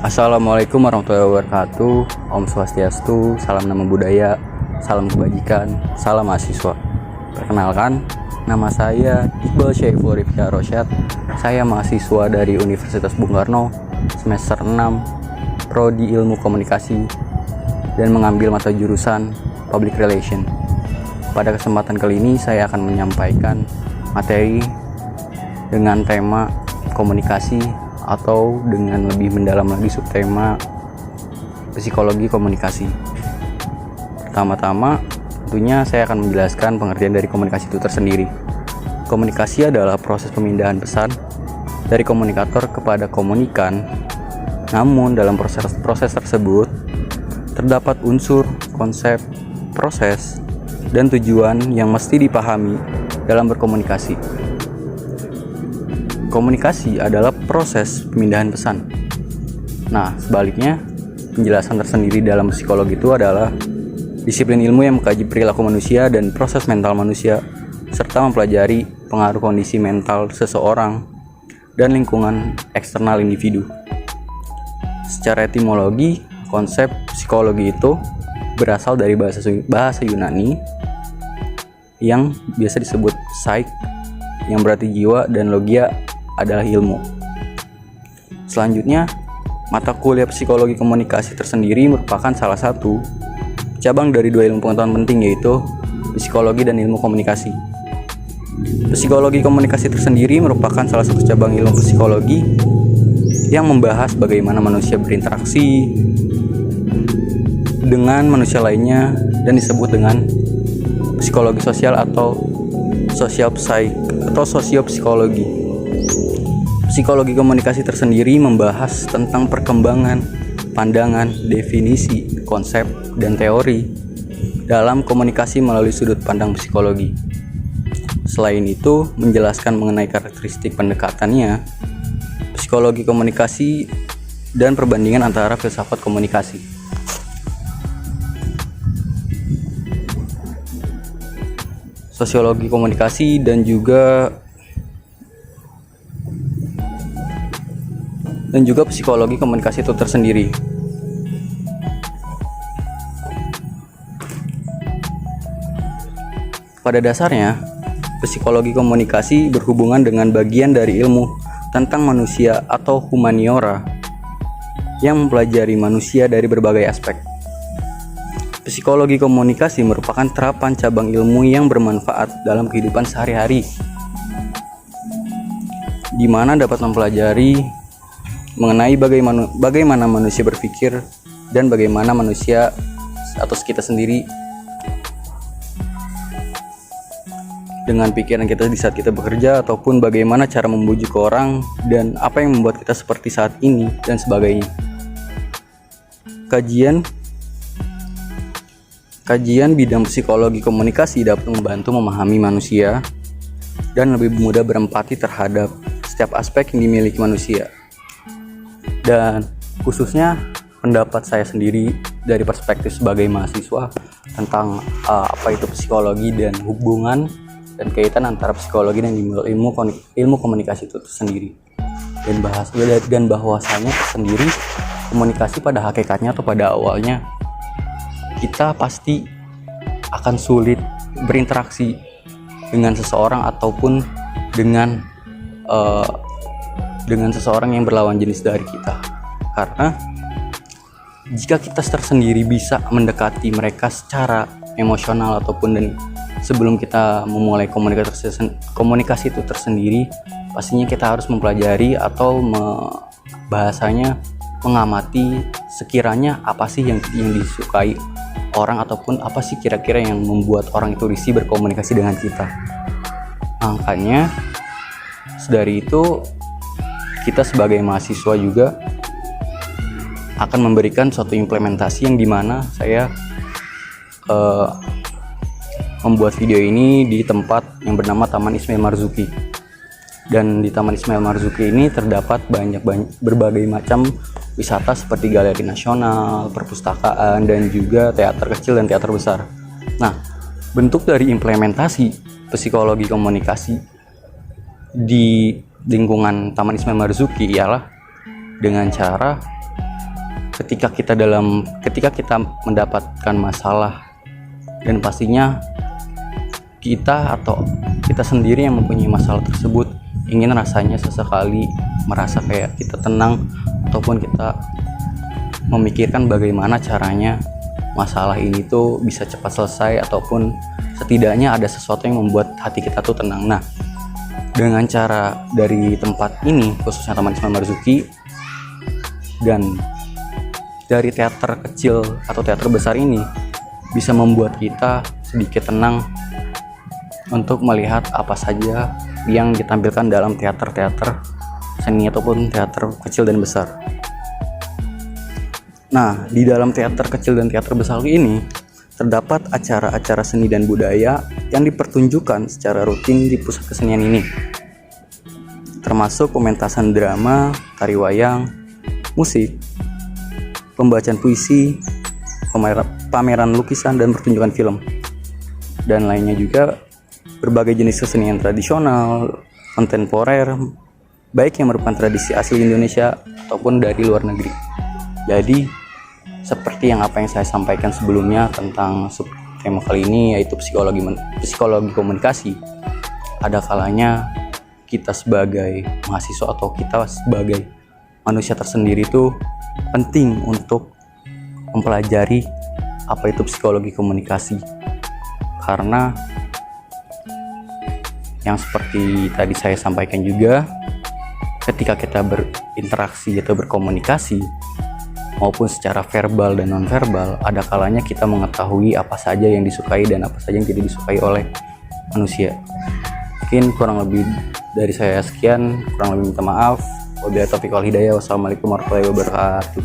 Assalamualaikum warahmatullahi wabarakatuh. Om Swastiastu, salam nama budaya, salam kebajikan, salam mahasiswa. Perkenalkan, nama saya Iqbal Syaiful Rifka Rosyad. Saya mahasiswa dari Universitas Bung Karno, semester 6, Prodi Ilmu Komunikasi, dan mengambil mata jurusan Public Relation. Pada kesempatan kali ini saya akan menyampaikan materi dengan tema komunikasi, atau dengan lebih mendalam lagi subtema psikologi komunikasi. Pertama-tama tentunya saya akan menjelaskan pengertian dari komunikasi itu tersendiri. Komunikasi adalah proses pemindahan pesan dari komunikator kepada komunikan. Namun dalam proses tersebut terdapat unsur, konsep, proses, dan tujuan yang mesti dipahami dalam berkomunikasi. Komunikasi adalah proses pemindahan pesan. Nah, sebaliknya, penjelasan tersendiri dalam psikologi itu adalah disiplin ilmu yang mengkaji perilaku manusia dan proses mental manusia, serta mempelajari pengaruh kondisi mental seseorang dan lingkungan eksternal individu. Secara etimologi, konsep psikologi itu berasal dari bahasa Yunani yang biasa disebut psyche, yang berarti jiwa, dan logia adalah ilmu. Selanjutnya, mata kuliah psikologi komunikasi tersendiri merupakan salah satu cabang dari dua ilmu pengetahuan penting, yaitu psikologi dan ilmu komunikasi. Psikologi komunikasi tersendiri merupakan salah satu cabang ilmu psikologi yang membahas bagaimana manusia berinteraksi dengan manusia lainnya dan disebut dengan psikologi sosial atau sosiopsikologi. Psikologi komunikasi tersendiri membahas tentang perkembangan, pandangan, definisi, konsep, dan teori dalam komunikasi melalui sudut pandang psikologi. Selain itu, menjelaskan mengenai karakteristik pendekatannya, psikologi komunikasi, dan perbandingan antara filsafat komunikasi. Sosiologi komunikasi dan juga psikologi komunikasi itu tersendiri. Pada dasarnya, psikologi komunikasi berhubungan dengan bagian dari ilmu tentang manusia atau humaniora yang mempelajari manusia dari berbagai aspek. Psikologi komunikasi merupakan terapan cabang ilmu yang bermanfaat dalam kehidupan sehari-hari, di mana dapat mempelajari mengenai bagaimana manusia berpikir dan bagaimana manusia atau kita sendiri dengan pikiran kita di saat kita bekerja, ataupun bagaimana cara membujuk orang dan apa yang membuat kita seperti saat ini dan sebagainya. Kajian bidang psikologi komunikasi dapat membantu memahami manusia dan lebih mudah berempati terhadap setiap aspek yang dimiliki manusia. Dan khususnya pendapat saya sendiri dari perspektif sebagai mahasiswa tentang apa itu psikologi dan hubungan dan kaitan antara psikologi dan ilmu komunikasi itu sendiri. Dan bahwasanya sendiri komunikasi pada hakikatnya atau pada awalnya kita pasti akan sulit berinteraksi dengan seseorang ataupun dengan seseorang yang berlawan jenis dari kita, karena jika kita tersendiri bisa mendekati mereka secara emosional ataupun dan sebelum kita memulai komunikasi itu tersendiri, pastinya kita harus mempelajari atau bahasanya mengamati sekiranya apa sih yang disukai orang, ataupun apa sih kira-kira yang membuat orang itu risih berkomunikasi dengan kita. Makanya dari itu kita sebagai mahasiswa juga akan memberikan suatu implementasi yang dimana saya membuat video ini di tempat yang bernama Taman Ismail Marzuki. Dan di Taman Ismail Marzuki ini terdapat berbagai macam wisata seperti galeri nasional, perpustakaan, dan juga teater kecil dan teater besar. Nah, bentuk dari implementasi psikologi komunikasi di lingkungan Taman Ismail Marzuki ialah dengan cara ketika kita mendapatkan masalah, dan pastinya kita atau kita sendiri yang mempunyai masalah tersebut ingin rasanya sesekali merasa kayak kita tenang, ataupun kita memikirkan bagaimana caranya masalah ini tuh bisa cepat selesai, ataupun setidaknya ada sesuatu yang membuat hati kita tuh tenang. Nah, dengan cara dari tempat ini, khususnya Taman Ismail Marzuki, dan dari teater kecil atau teater besar ini, bisa membuat kita sedikit tenang untuk melihat apa saja yang ditampilkan dalam teater-teater seni ataupun teater kecil dan besar. Nah, di dalam teater kecil dan teater besar ini terdapat acara-acara seni dan budaya yang dipertunjukkan secara rutin di pusat kesenian ini, termasuk pementasan drama, tari wayang, musik, pembacaan puisi, pameran lukisan, dan pertunjukan film, dan lainnya juga berbagai jenis kesenian tradisional, kontemporer, baik yang merupakan tradisi asli Indonesia ataupun dari luar negeri. Jadi, seperti apa yang saya sampaikan sebelumnya tentang tema kali ini, yaitu psikologi komunikasi, ada kalanya kita sebagai mahasiswa atau kita sebagai manusia tersendiri itu penting untuk mempelajari apa itu psikologi komunikasi, karena yang seperti tadi saya sampaikan juga, ketika kita berinteraksi atau berkomunikasi maupun secara verbal dan nonverbal, ada kalanya kita mengetahui apa saja yang disukai dan apa saja yang tidak disukai oleh manusia. Mungkin kurang lebih dari saya sekian, kurang lebih minta maaf. Wabillahi taufiq wal hidayah. Wassalamualaikum warahmatullahi wabarakatuh.